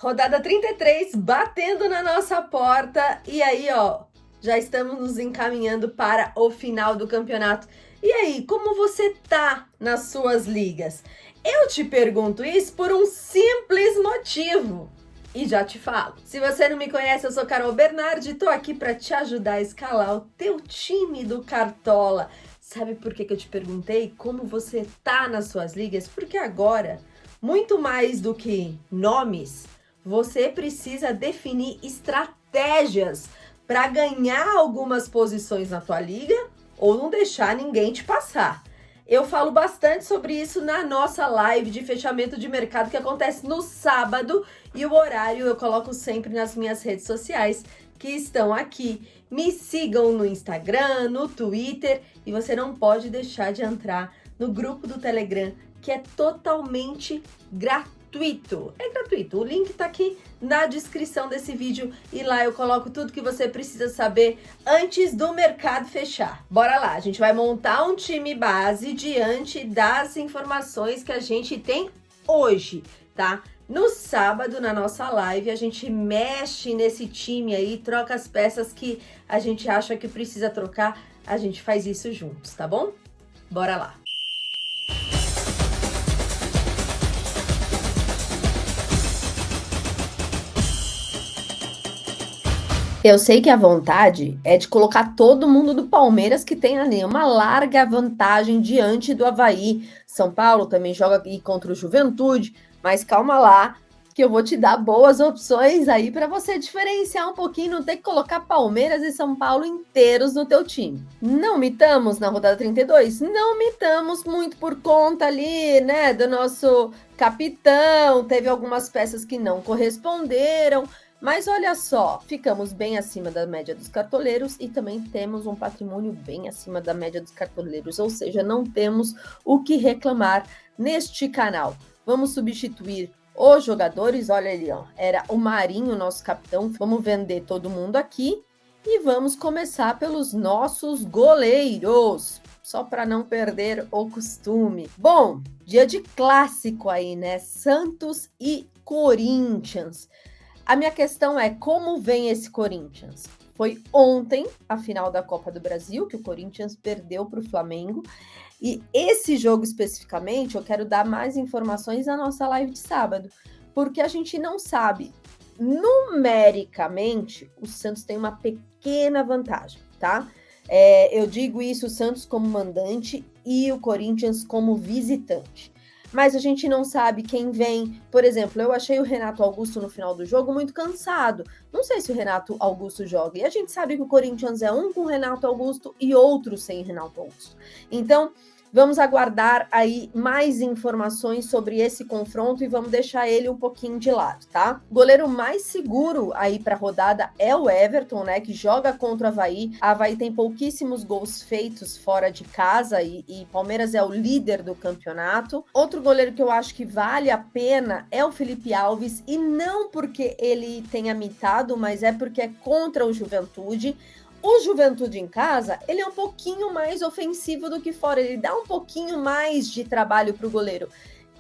Rodada 33 batendo na nossa porta. E aí, ó, já estamos nos encaminhando para o final do campeonato. E aí, como você tá nas suas ligas? Eu te pergunto isso por um simples motivo. E já te falo. Se você não me conhece, eu sou Carol Bernardi e tô aqui para te ajudar a escalar o teu time do Cartola. Sabe por que eu te perguntei como você tá nas suas ligas? Porque agora, muito mais do que nomes, você precisa definir estratégias para ganhar algumas posições na tua liga ou não deixar ninguém te passar. Eu falo bastante sobre isso na nossa live de fechamento de mercado que acontece no sábado e o horário eu coloco sempre nas minhas redes sociais que estão aqui. Me sigam no Instagram, no Twitter e você não pode deixar de entrar no grupo do Telegram que é totalmente gratuito. É gratuito. O link tá aqui na descrição desse vídeo e lá eu coloco tudo que você precisa saber antes do mercado fechar. Bora lá, a gente vai montar um time base diante das informações que a gente tem hoje, tá? No sábado, na nossa live, a gente mexe nesse time aí, troca as peças que a gente acha que precisa trocar, a gente faz isso juntos, tá bom? Bora lá! Eu sei que a vontade é de colocar todo mundo do Palmeiras que tem ali uma larga vantagem diante do Avaí. São Paulo também joga aí contra o Juventude, mas calma lá, que eu vou te dar boas opções aí para você diferenciar um pouquinho, não ter que colocar Palmeiras e São Paulo inteiros no teu time. Não mitamos na rodada 32? Não mitamos muito por conta ali, né, do nosso capitão, teve algumas peças que não corresponderam. Mas olha só, ficamos bem acima da média dos cartoleiros e também temos um patrimônio bem acima da média dos cartoleiros, ou seja, não temos o que reclamar neste canal. Vamos substituir os jogadores, olha ali, ó, era o Marinho, nosso capitão. Vamos vender todo mundo aqui e vamos começar pelos nossos goleiros, só para não perder o costume. Bom, dia de clássico aí, né? Santos e Corinthians. A minha questão é como vem esse Corinthians? Foi ontem a final da Copa do Brasil, que o Corinthians perdeu para o Flamengo. E esse jogo especificamente, eu quero dar mais informações na nossa live de sábado, porque a gente não sabe. Numericamente, o Santos tem uma pequena vantagem, tá? Eu digo isso, o Santos como mandante e o Corinthians como visitante. Mas a gente não sabe quem vem. Por exemplo, eu achei o Renato Augusto no final do jogo muito cansado. Não sei se o Renato Augusto joga. E a gente sabe que o Corinthians é um com o Renato Augusto e outro sem Renato Augusto. Então, vamos aguardar aí mais informações sobre esse confronto e vamos deixar ele um pouquinho de lado, tá? O goleiro mais seguro aí para a rodada é o Everton, né, que joga contra o Avaí. A Avaí tem pouquíssimos gols feitos fora de casa e Palmeiras é o líder do campeonato. Outro goleiro que eu acho que vale a pena é o Felipe Alves, e não porque ele tenha mitado, mas é porque é contra o Juventude. O Juventude em casa, ele é um pouquinho mais ofensivo do que fora, ele dá um pouquinho mais de trabalho para o goleiro.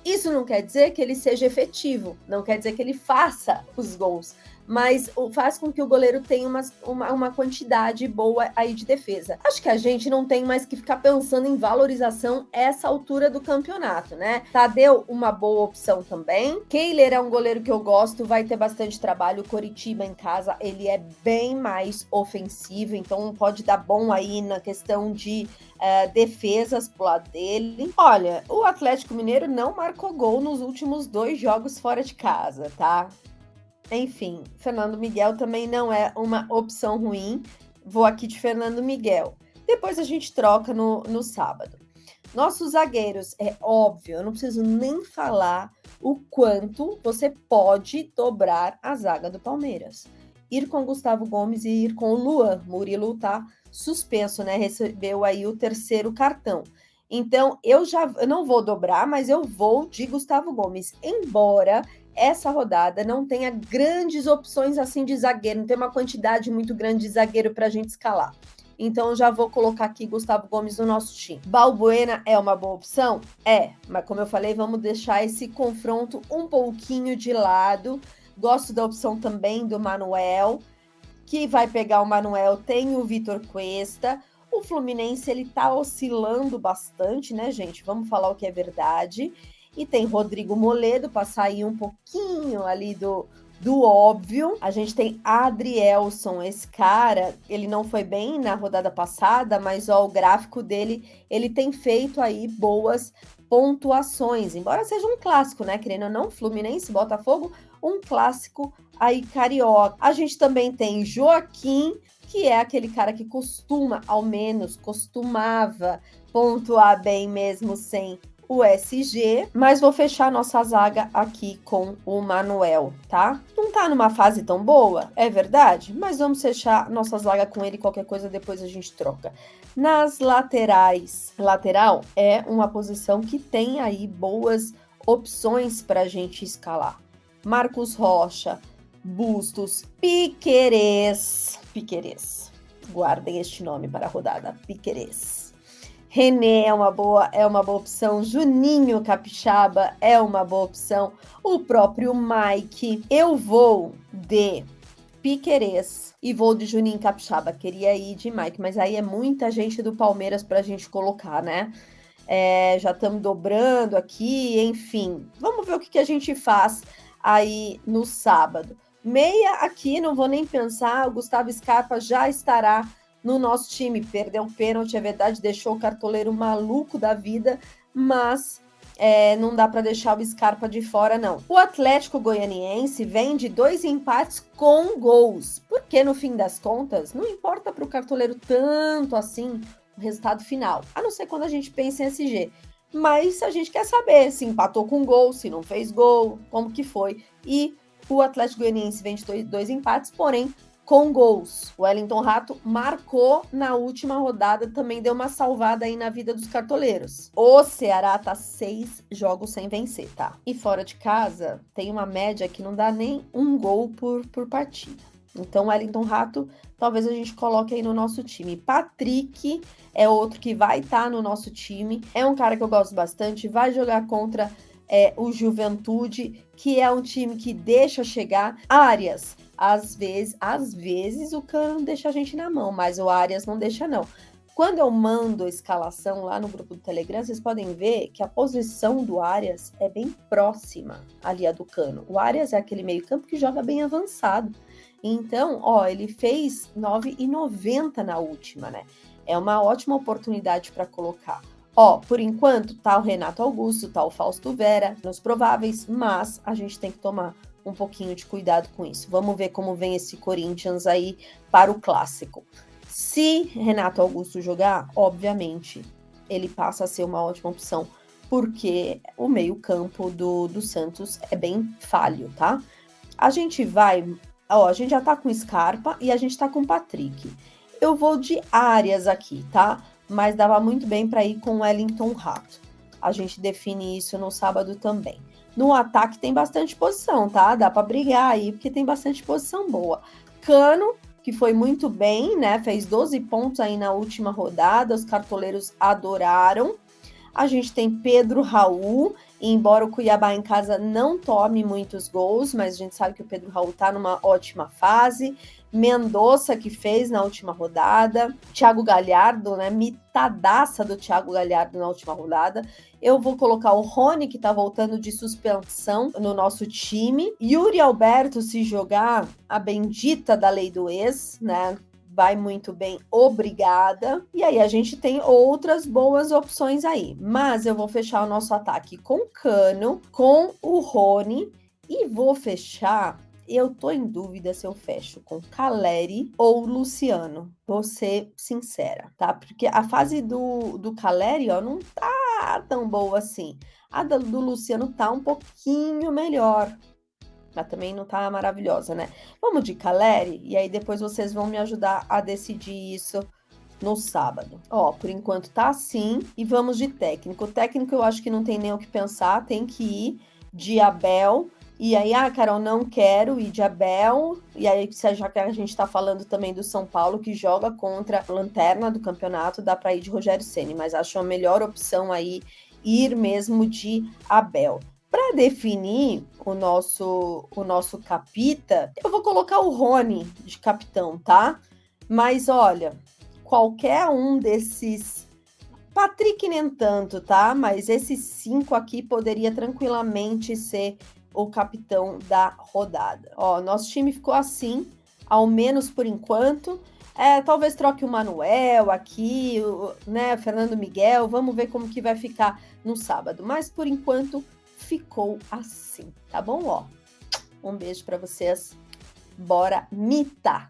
Isso não quer dizer que ele seja efetivo, não quer dizer que ele faça os gols, mas faz com que o goleiro tenha uma quantidade boa aí de defesa. Acho que a gente não tem mais que ficar pensando em valorização essa altura do campeonato, né? Tadeu, uma boa opção também. Kehler é um goleiro que eu gosto, vai ter bastante trabalho. Coritiba em casa, ele é bem mais ofensivo, então pode dar bom aí na questão de defesas pro lado dele. Olha, o Atlético Mineiro não marcou gol nos últimos 2 jogos fora de casa, tá? Enfim, Fernando Miguel também não é uma opção ruim. Vou aqui de Fernando Miguel. Depois a gente troca no sábado. Nossos zagueiros, é óbvio, eu não preciso nem falar o quanto você pode dobrar a zaga do Palmeiras. Ir com Gustavo Gomes e ir com o Luan. Murilo tá suspenso, né? Recebeu aí o 3º cartão. Então, eu não vou dobrar, mas eu vou de Gustavo Gomes. Embora essa rodada não tenha grandes opções assim de zagueiro, não tem uma quantidade muito grande de zagueiro para a gente escalar. Então, já vou colocar aqui Gustavo Gomes no nosso time. Balbuena é uma boa opção? É, mas como eu falei, vamos deixar esse confronto um pouquinho de lado. Gosto da opção também do Manuel, que vai pegar o Manuel, tem o Vitor Cuesta. O Fluminense, ele tá oscilando bastante, né, gente? Vamos falar o que é verdade. E tem Rodrigo Moledo para sair um pouquinho ali do óbvio. A gente tem Adrielson, esse cara, ele não foi bem na rodada passada, mas ó, o gráfico dele, ele tem feito aí boas pontuações, embora seja um clássico, né, querendo ou não, Fluminense, Botafogo, um clássico aí carioca. A gente também tem Joaquim, que é aquele cara que costuma, ao menos costumava pontuar bem mesmo sem o SG, mas vou fechar nossa zaga aqui com o Manuel, tá? Não tá numa fase tão boa, é verdade, mas vamos fechar nossa zaga com ele, qualquer coisa depois a gente troca. Nas laterais, lateral é uma posição que tem aí boas opções pra gente escalar. Marcos Rocha, Bustos, Piquerez, guardem este nome para a rodada, Piquerez. René é uma boa opção, Juninho Capixaba é uma boa opção, o próprio Mike. Eu vou de Piquerez e vou de Juninho Capixaba, queria ir de Mike, mas aí é muita gente do Palmeiras pra gente colocar, né? Já estamos dobrando aqui, enfim. Vamos ver o que a gente faz aí no sábado. Meia aqui, não vou nem pensar, o Gustavo Scarpa já estará no nosso time. Perdeu um pênalti, é verdade, deixou o cartoleiro maluco da vida, mas não dá para deixar o Scarpa de fora, não. O Atlético Goianiense vem de 2 empates com gols, porque no fim das contas, não importa para o cartoleiro tanto assim o resultado final, a não ser quando a gente pensa em SG. Mas a gente quer saber se empatou com gol, se não fez gol, como que foi. E o Atlético Goianiense vem de 2 empates, porém com gols. O Wellington Rato marcou na última rodada, também deu uma salvada aí na vida dos cartoleiros. O Ceará tá 6 jogos sem vencer, tá? E fora de casa, tem uma média que não dá nem um gol por partida. Então, o Wellington Rato, talvez a gente coloque aí no nosso time. Patrick é outro que vai estar no nosso time. É um cara que eu gosto bastante, vai jogar contra o Juventude, que é um time que deixa chegar. Arias, às vezes o Cano deixa a gente na mão, mas o Arias não deixa, não. Quando eu mando a escalação lá no grupo do Telegram, vocês podem ver que a posição do Arias é bem próxima ali a do Cano. O Arias é aquele meio-campo que joga bem avançado. Então, ó, ele fez 9,90 na última, né? É uma ótima oportunidade para colocar. Ó, por enquanto, tá o Renato Augusto, tá o Fausto Vera, nos prováveis, mas a gente tem que tomar um pouquinho de cuidado com isso. Vamos ver como vem esse Corinthians aí para o clássico. Se Renato Augusto jogar, obviamente, ele passa a ser uma ótima opção, porque o meio-campo do Santos é bem falho, tá? A gente já tá com Scarpa e a gente tá com Patrick. Eu vou de Arias aqui, tá? Mas dava muito bem para ir com o Wellington Rato. A gente define isso no sábado também. No ataque tem bastante posição, tá? Dá para brigar aí, porque tem bastante posição boa. Cano, que foi muito bem, né? Fez 12 pontos aí na última rodada, os cartoleiros adoraram. A gente tem Pedro Raul, e embora o Cuiabá em casa não tome muitos gols, mas a gente sabe que o Pedro Raul tá numa ótima fase. Mendonça, que fez na última rodada. Thiago Galhardo, né? Mitadaça do Thiago Galhardo na última rodada. Eu vou colocar o Rony, que tá voltando de suspensão no nosso time. Yuri Alberto, se jogar, a bendita da lei do ex, né? Vai muito bem, obrigada. E aí a gente tem outras boas opções aí. Mas eu vou fechar o nosso ataque com Cano, com o Rony e vou fechar. Eu tô em dúvida se eu fecho com Caleri ou Luciano. Vou ser sincera, tá? Porque a fase do Caleri, ó, não tá tão boa assim. A do Luciano tá um pouquinho melhor. Mas também não tá maravilhosa, né? Vamos de Caleri e aí depois vocês vão me ajudar a decidir isso no sábado. Ó, por enquanto tá assim e vamos de técnico. O técnico eu acho que não tem nem o que pensar, tem que ir de Abel. E aí, Carol, não quero ir de Abel. E aí, já que a gente tá falando também do São Paulo, que joga contra a lanterna do campeonato, dá pra ir de Rogério Ceni, mas acho a melhor opção aí ir mesmo de Abel. Para definir o nosso capita, eu vou colocar o Rony de capitão, tá? Mas olha, qualquer um desses, Patrick nem tanto, tá? Mas esses 5 aqui poderia tranquilamente ser o capitão da rodada. Ó, nosso time ficou assim, ao menos por enquanto. Talvez troque o Manuel aqui, né, Fernando Miguel, vamos ver como que vai ficar no sábado. Mas por enquanto ficou assim, tá bom? Ó, um beijo para vocês. Bora mitar!